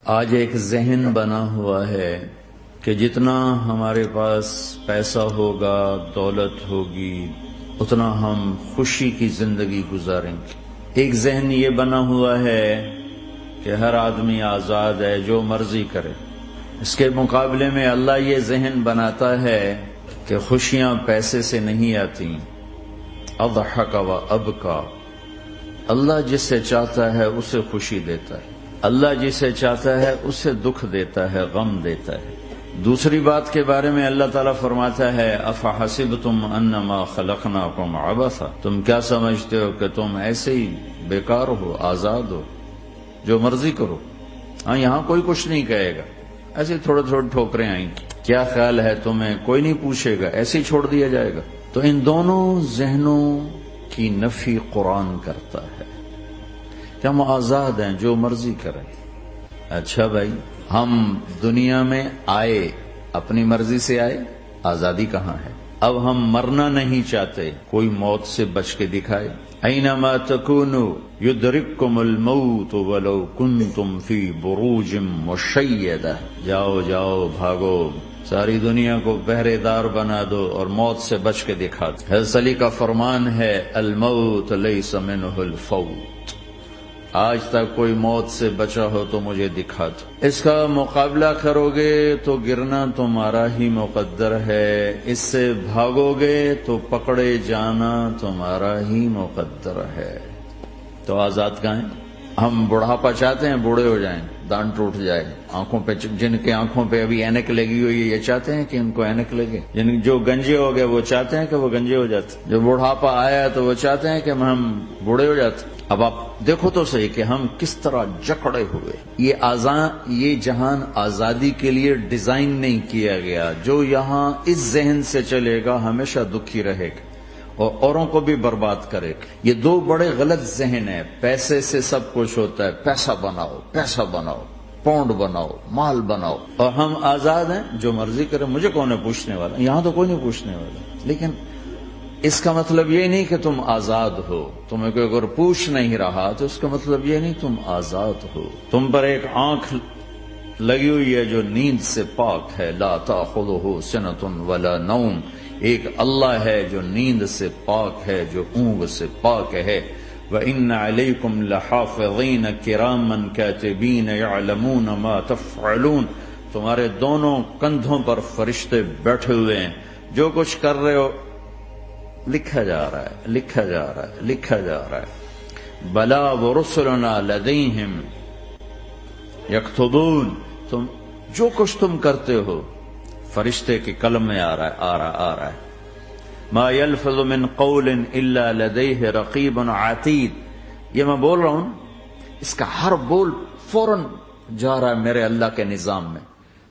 آج ایک ذہن بنا ہوا ہے کہ جتنا ہمارے پاس پیسہ ہوگا، دولت ہوگی، اتنا ہم خوشی کی زندگی گزاریں گے۔ ایک ذہن یہ بنا ہوا ہے کہ ہر آدمی آزاد ہے، جو مرضی کرے۔ اس کے مقابلے میں اللہ یہ ذہن بناتا ہے کہ خوشیاں پیسے سے نہیں آتی۔ اضحک و ابکا، اللہ جسے چاہتا ہے اسے خوشی دیتا ہے، اللہ جسے چاہتا ہے اسے دکھ دیتا ہے، غم دیتا ہے۔ دوسری بات کے بارے میں اللہ تعالیٰ فرماتا ہے افحسبتم انما خلقناکم عبثا، تم کیا سمجھتے ہو کہ تم ایسے ہی بیکار ہو، آزاد ہو، جو مرضی کرو۔ ہاں، یہاں کوئی کچھ نہیں کہے گا، ایسے تھوڑے تھوڑے ٹھوکریں آئیں گی۔ کیا خیال ہے تمہیں، کوئی نہیں پوچھے گا، ایسے ہی چھوڑ دیا جائے گا۔ تو ان دونوں ذہنوں کی نفی قرآن کرتا ہے کہ ہم آزاد ہیں، جو مرضی کریں۔ اچھا بھائی، ہم دنیا میں آئے اپنی مرضی سے آئے، آزادی کہاں ہے؟ اب ہم مرنا نہیں چاہتے، کوئی موت سے بچ کے دکھائے۔ اینما تکونوا یدرککم الموت ولو کنتم فی بروج مشیدہ، جاؤ جاؤ بھاگو، ساری دنیا کو پہرے دار بنا دو اور موت سے بچ کے دکھا دو۔ حضرت علی کا فرمان ہے الموت لیس منہ الفوت، آج تک کوئی موت سے بچا ہو تو مجھے دکھا دو۔ اس کا مقابلہ کرو گے تو گرنا تمہارا ہی مقدر ہے، اس سے بھاگو گے تو پکڑے جانا تمہارا ہی مقدر ہے۔ تو آزاد کہاں ہیں؟ ہم بڑھاپا چاہتے ہیں، بوڑھے ہو جائیں، دان ٹوٹ جائے، آنکھوں پہ، جن کے آنکھوں پہ ابھی اینک لگی ہوئی ہے یہ چاہتے ہیں کہ ان کو اینک لگے، جو گنجے ہو گئے وہ چاہتے ہیں کہ وہ گنجے ہو جاتے، جو بڑھاپا آیا تو وہ چاہتے ہیں کہ ہم بوڑھے ہو جاتے۔ اب آپ دیکھو تو صحیح کہ ہم کس طرح جکڑے ہوئے۔ یہ جہان آزادی کے لیے ڈیزائن نہیں کیا گیا۔ جو یہاں اس ذہن سے چلے گا ہمیشہ دکھی رہے گا اور اوروں کو بھی برباد کرے گا۔ یہ دو بڑے غلط ذہن ہیں۔ پیسے سے سب کچھ ہوتا ہے، پیسہ بناؤ، پیسہ بناؤ، پاؤنڈ بناؤ، مال بناؤ، اور ہم آزاد ہیں، جو مرضی کرے، مجھے کون ہے پوچھنے والا؟ یہاں تو کوئی نہیں پوچھنے والا۔ لیکن اس کا مطلب یہ نہیں کہ تم آزاد ہو۔ تمہیں کوئی اگر پوچھ نہیں رہا تو اس کا مطلب یہ نہیں تم آزاد ہو۔ تم پر ایک آنکھ لگی ہوئی ہے جو نیند سے پاک ہے، لا تأخذہ سنۃ ولا نوم، ایک اللہ ہے جو نیند سے پاک ہے، جو اونگ سے پاک ہے۔ وَإِنَّ عَلَيْكُمْ لَحَافِظِينَ كِرَامًا كَاتِبِينَ يَعْلَمُونَ مَا تَفْعَلُونَ، تمہارے دونوں کندھوں پر فرشتے بیٹھے ہوئے ہیں، جو کچھ کر رہے ہو لکھا جا رہا ہے، لکھا جا رہا ہے، لکھا جا رہا ہے۔ بلا ورسلنا لدیہم یکتبون، تم جو کچھ تم کرتے ہو فرشتے کے قلم میں آ رہا ہے۔ ما یلفظ من قول الا لدیہ رقیب عتید، یہ میں بول رہا ہوں، اس کا ہر بول فوراً جا رہا ہے میرے اللہ کے نظام میں،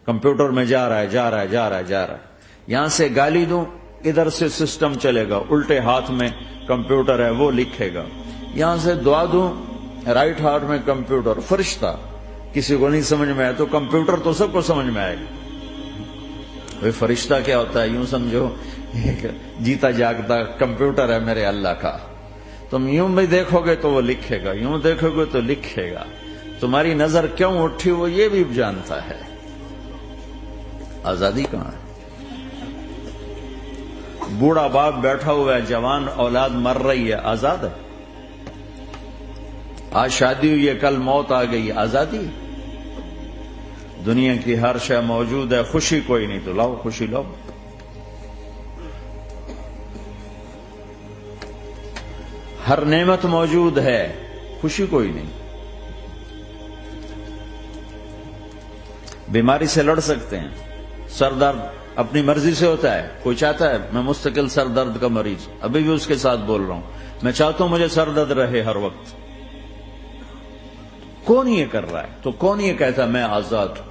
کمپیوٹر میں جا رہا ہے، جا رہا ہے، جا رہا ہے، جا رہا ہے۔ یہاں سے گالی دوں، ادھر سے سسٹم چلے گا، الٹے ہاتھ میں کمپیوٹر ہے وہ لکھے گا۔ یہاں سے دعا دوں، رائٹ ہاتھ میں کمپیوٹر، فرشتہ، کسی کو نہیں سمجھ میں آئے تو کمپیوٹر تو سب کو سمجھ میں آئے گا۔ وہ فرشتہ کیا ہوتا ہے؟ یوں سمجھو ایک جیتا جاگتا کمپیوٹر ہے میرے اللہ کا۔ تم یوں بھی دیکھو گے تو وہ لکھے گا، یوں دیکھو گے تو لکھے گا۔ تمہاری نظر کیوں اٹھی وہ یہ بھی جانتا ہے۔ آزادی کہاں ہے؟ بوڑھا باپ بیٹھا ہوا ہے، جوان اولاد مر رہی ہے، آزاد ہے؟ آج شادی ہوئی ہے، کل موت آ گئی، آزادی؟ دنیا کی ہر شے موجود ہے، خوشی کوئی نہیں، تو لاؤ خوشی لاؤ۔ ہر نعمت موجود ہے، خوشی کوئی نہیں۔ بیماری سے لڑ سکتے ہیں، سر درد اپنی مرضی سے ہوتا ہے۔ کوئی چاہتا ہے میں مستقل سر درد کا مریض، ابھی بھی اس کے ساتھ بول رہا ہوں، میں چاہتا ہوں مجھے سر درد رہے ہر وقت۔ کون یہ کر رہا ہے؟ تو کون یہ کہتا ہے میں آزاد ہوں؟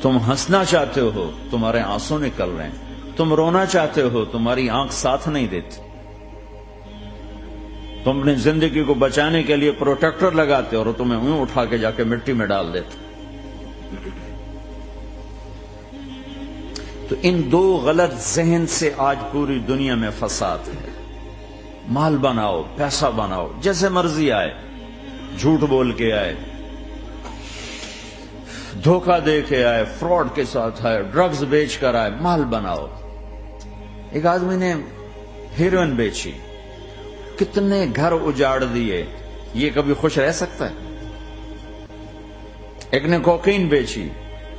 تم ہنسنا چاہتے ہو، تمہارے آنسو نکل رہے ہیں۔ تم رونا چاہتے ہو، تمہاری آنکھ ساتھ نہیں دیتی۔ تم اپنی زندگی کو بچانے کے لیے پروٹیکٹر لگاتے اور تمہیں اون اٹھا کے جا کے مٹی میں ڈال دیتے۔ تو ان دو غلط ذہن سے آج پوری دنیا میں فساد ہے۔ مال بناؤ، پیسہ بناؤ، جیسے مرضی آئے، جھوٹ بول کے آئے، دھوکہ دے کے آئے، فراڈ کے ساتھ آئے، ڈرگز بیچ کر آئے، مال بناؤ۔ ایک آدمی نے ہیروئن بیچی، کتنے گھر اجاڑ دیے، یہ کبھی خوش رہ سکتا ہے؟ ایک نے کوکین بیچی،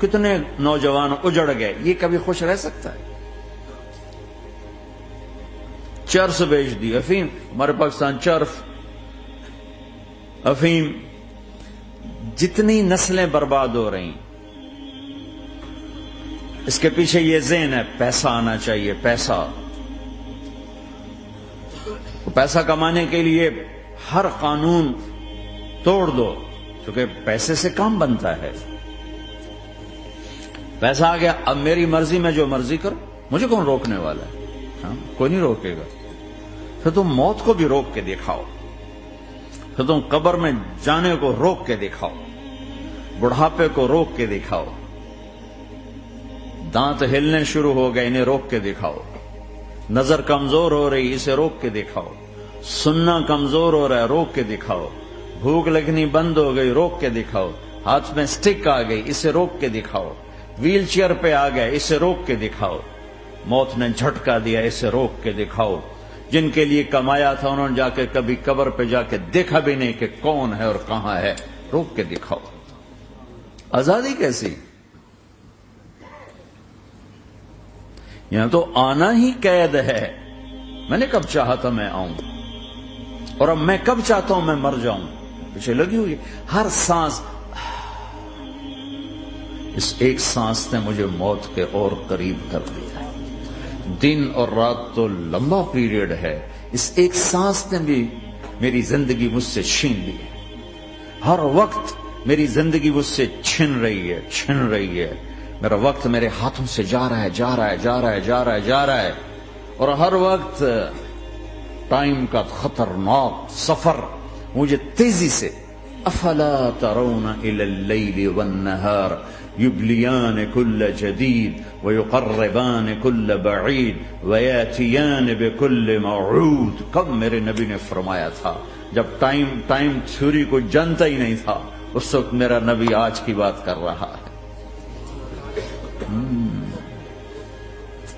کتنے نوجوان اجڑ گئے، یہ کبھی خوش رہ سکتا ہے؟ چرس بیچ دی، افیم، ہمارے پاکستان چرس، افیم، جتنی نسلیں برباد ہو رہی، اس کے پیچھے یہ ذہن ہے پیسہ آنا چاہیے، پیسہ کمانے کے لیے ہر قانون توڑ دو، کیونکہ پیسے سے کام بنتا ہے۔ پیسہ آ گیا، اب میری مرضی میں جو مرضی کرو، مجھے کون روکنے والا ہے؟ ہاں، کوئی نہیں روکے گا۔ پھر تم موت کو بھی روک کے دکھاؤ، پھر تم قبر میں جانے کو روک کے دکھاؤ، بڑھاپے کو روک کے دکھاؤ، دانت ہلنے شروع ہو گئے، انہیں روک کے دکھاؤ، نظر کمزور ہو رہی، اسے روک کے دکھاؤ، سننا کمزور ہو رہا ہے، روک کے دکھاؤ، بھوک لگنی بند ہو گئی، روک کے دکھاؤ، ہاتھ میں سٹک آ گئی، اسے روک کے دکھاؤ، ویل چیئر پہ آ گئے، اسے روک کے دکھاؤ، موت نے جھٹکا دیا، اسے روک کے دکھاؤ۔ جن کے لیے کمایا تھا انہوں نے جا کے کبھی قبر پہ جا کے دیکھا بھی نہیں کہ کون ہے اور کہاں ہے، روک کے دکھاؤ۔ آزادی کیسی؟ یہاں تو آنا ہی قید ہے۔ میں نے کب چاہا تھا میں آؤں، اور اب میں کب چاہتا ہوں میں مر جاؤں، پیچھے لگی ہوئی ہر سانس۔ اس ایک سانس نے مجھے موت کے اور قریب کر دیا ہے۔ دن اور رات تو لمبا پیریڈ ہے، اس ایک سانس نے بھی میری زندگی مجھ سے چھین لی ہے۔ ہر وقت میری زندگی مجھ سے چھن رہی ہے۔ میرا وقت میرے ہاتھوں سے جا رہا ہے، اور ہر وقت ٹائم کا خطرناک سفر مجھے تیزی سے۔ افلا ترون الى اللیل والنہار یبلیان کل جدید ویقربان کل بعید ویاتیان بکل موعود۔ کب میرے نبی نے فرمایا تھا، جب ٹائم تھیوری کو جانتا ہی نہیں تھا، اس وقت میرا نبی آج کی بات کر رہا ہے۔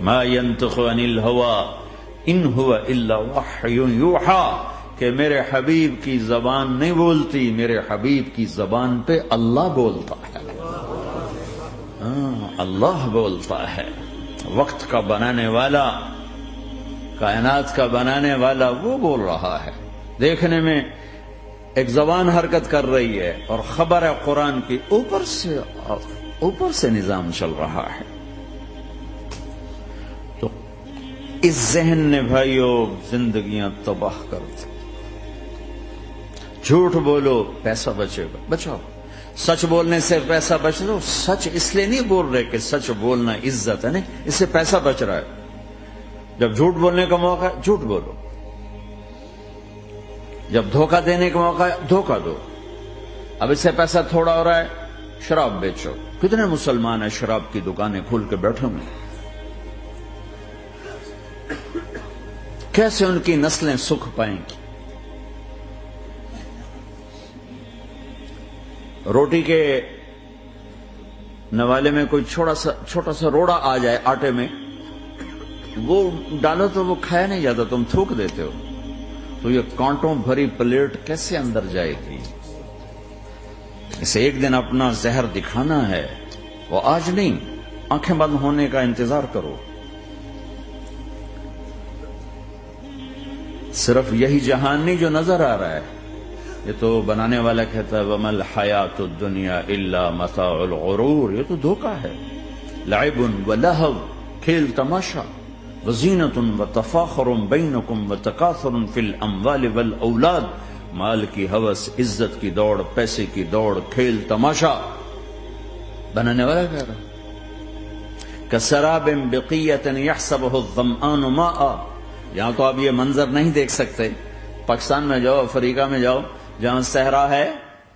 ما ينطق عن الهوى ان هو الا وحی یوحی، کہ میرے حبیب کی زبان نہیں بولتی، میرے حبیب کی زبان پہ اللہ بولتا ہے، اللہ بولتا ہے۔ وقت کا بنانے والا، کائنات کا بنانے والا وہ بول رہا ہے۔ دیکھنے میں ایک زبان حرکت کر رہی ہے اور خبر ہے قرآن کی، اوپر سے نظام چل رہا ہے۔ تو اس ذہن نے بھائیو زندگیاں تباہ کر دی۔ جھوٹ بولو پیسہ بچے گا، بچاؤ۔ سچ بولنے سے پیسہ بچ لو۔ سچ اس لیے نہیں بول رہے کہ سچ بولنا عزت ہے، نہیں، اس سے پیسہ بچ رہا ہے۔ جب جھوٹ بولنے کا موقع ہے جھوٹ بولو، جب دھوکہ دینے کا موقع ہے دھوکہ دو۔ اب اس سے پیسہ تھوڑا ہو رہا ہے، شراب بیچو۔ کتنے مسلمان ہیں شراب کی دکانیں کھول کے بیٹھے ہوئے، کیسے ان کی نسلیں سکھ پائیں گی؟ روٹی کے نوالے میں کوئی چھوٹا سا روڑا آ جائے آٹے میں، وہ ڈالو تو وہ کھایا نہیں جاتا، تم تھوک دیتے ہو، تو یہ کانٹوں بھری پلیٹ کیسے اندر جائے گی؟ اسے ایک دن اپنا زہر دکھانا ہے، وہ آج نہیں، آنکھیں بند ہونے کا انتظار کرو۔ صرف یہی جہان نہیں جو نظر آ رہا ہے، یہ تو بنانے والا کہتا ہے وَمَا الْحَيَاةُ الدُّنْيَا إِلَّا مَتَاعُ الْغُرُورِ، یہ تو دھوکہ ہے۔ لَعِبٌ وَلَهْوٌ، کھیل تماشا، وَزِينَةٌ وَتَفَاخُرٌ بَيْنَكُمْ وَتَكَاثُرٌ فِي الْأَمْوَالِ وَالْأَوْلَادِ، مال کی ہوس، عزت کی دوڑ، پیسے کی دوڑ، کھیل تماشا۔ بنانے والا کہہ رہا كَسَرَابٍ بِقِيَّةٍ يَحْسَبُهُ الظَّمْآنُ مَاءً، یہاں تو آپ یہ منظر نہیں دیکھ سکتے۔ پاکستان میں جاؤ، افریقہ میں جاؤ، جہاں صحرا ہے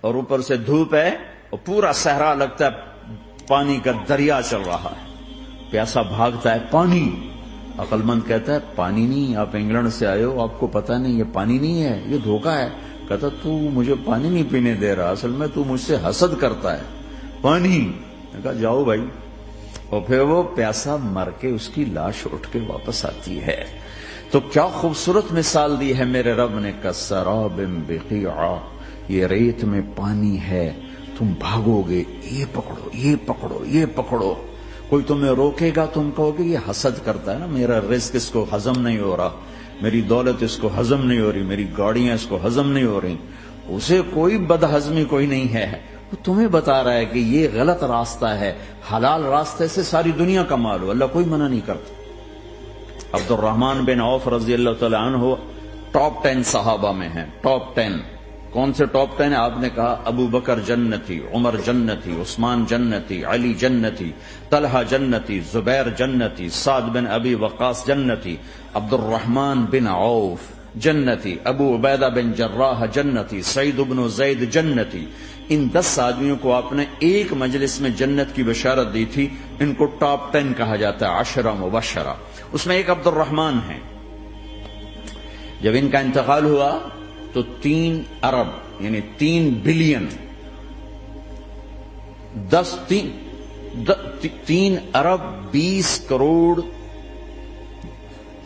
اور اوپر سے دھوپ ہے اور پورا صحرا لگتا ہے پانی کا دریا چل رہا ہے، پیاسا بھاگتا ہے پانی۔ عقل مند کہتا ہے پانی نہیں، آپ انگلینڈ سے آئے ہو، آپ کو پتہ نہیں یہ پانی نہیں ہے، یہ دھوکہ ہے۔ کہتا تو مجھے پانی نہیں پینے دے رہا، اصل میں تو مجھ سے حسد کرتا ہے، پانی۔ میں کہا جاؤ بھائی، اور پھر وہ پیاسا مر کے اس کی لاش اٹھ کے واپس آتی ہے۔ تو کیا خوبصورت مثال دی ہے میرے رب نے، کسراب بقیعہ، یہ ریت میں پانی ہے، تم بھاگو گے، یہ پکڑو یہ پکڑو یہ پکڑو، کوئی تمہیں روکے گا، تم کہو گے یہ حسد کرتا ہے نا، میرا رزق اس کو ہضم نہیں ہو رہا، میری دولت اس کو ہضم نہیں ہو رہی، میری گاڑیاں اس کو ہضم نہیں ہو رہی۔ اسے کوئی بدہضمی کوئی نہیں ہے، وہ تمہیں بتا رہا ہے کہ یہ غلط راستہ ہے، حلال راستے سے ساری دنیا کا مال ہو، اللہ کوئی منع نہیں کرتا۔ عبد الرحمن بن عوف رضی اللہ تعالی عنہ ٹاپ 10 صحابہ میں ہیں، ٹاپ 10۔ کون سے ٹاپ 10 ہے؟ آپ نے کہا ابو بکر جنتی، عمر جنتی، عثمان جنتی، علی جنتی، طلحہ جنتی، زبیر جنتی، سعد بن ابی وقاص جنتی، عبد الرحمن بن عوف جنتی، ابو عبیدہ بن جراح جنتی، سعید بن زید جنتی۔ ان 10 آدمیوں کو آپ نے ایک مجلس میں جنت کی بشارت دی تھی، ان کو ٹاپ 10 کہا جاتا ہے، 10 مبشرہ۔ اس میں ایک عبد الرحمن ہے۔ جب ان کا انتقال ہوا تو 3 ارب یعنی 3 بلین 3 ارب 20 کروڑ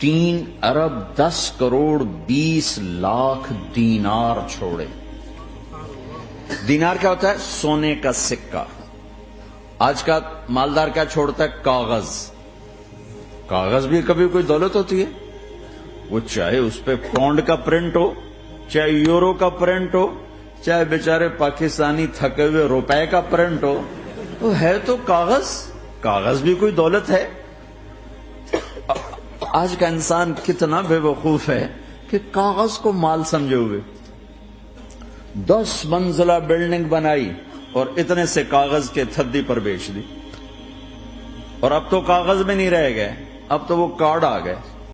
3 ارب 10 کروڑ 20 لاکھ دینار چھوڑے۔ دینار کیا ہوتا ہے؟ سونے کا سکہ۔ آج کا مالدار کیا چھوڑتا ہے؟ کاغذ۔ کاغذ بھی کبھی کوئی دولت ہوتی ہے؟ وہ چاہے اس پہ پاؤنڈ کا پرنٹ ہو، چاہے یورو کا پرنٹ ہو، چاہے بیچارے پاکستانی تھکے ہوئے روپے کا پرنٹ ہو، تو ہے تو کاغذ۔ کاغذ بھی کوئی دولت ہے؟ آج کا انسان کتنا بے وقوف ہے کہ کاغذ کو مال سمجھے ہوئے 10 منزلہ بلڈنگ بنائی اور اتنے سے کاغذ کے تھدی پر بیچ دی، اور اب تو کاغذ میں نہیں رہ گئے، اب تو وہ کارڈ آ گئے۔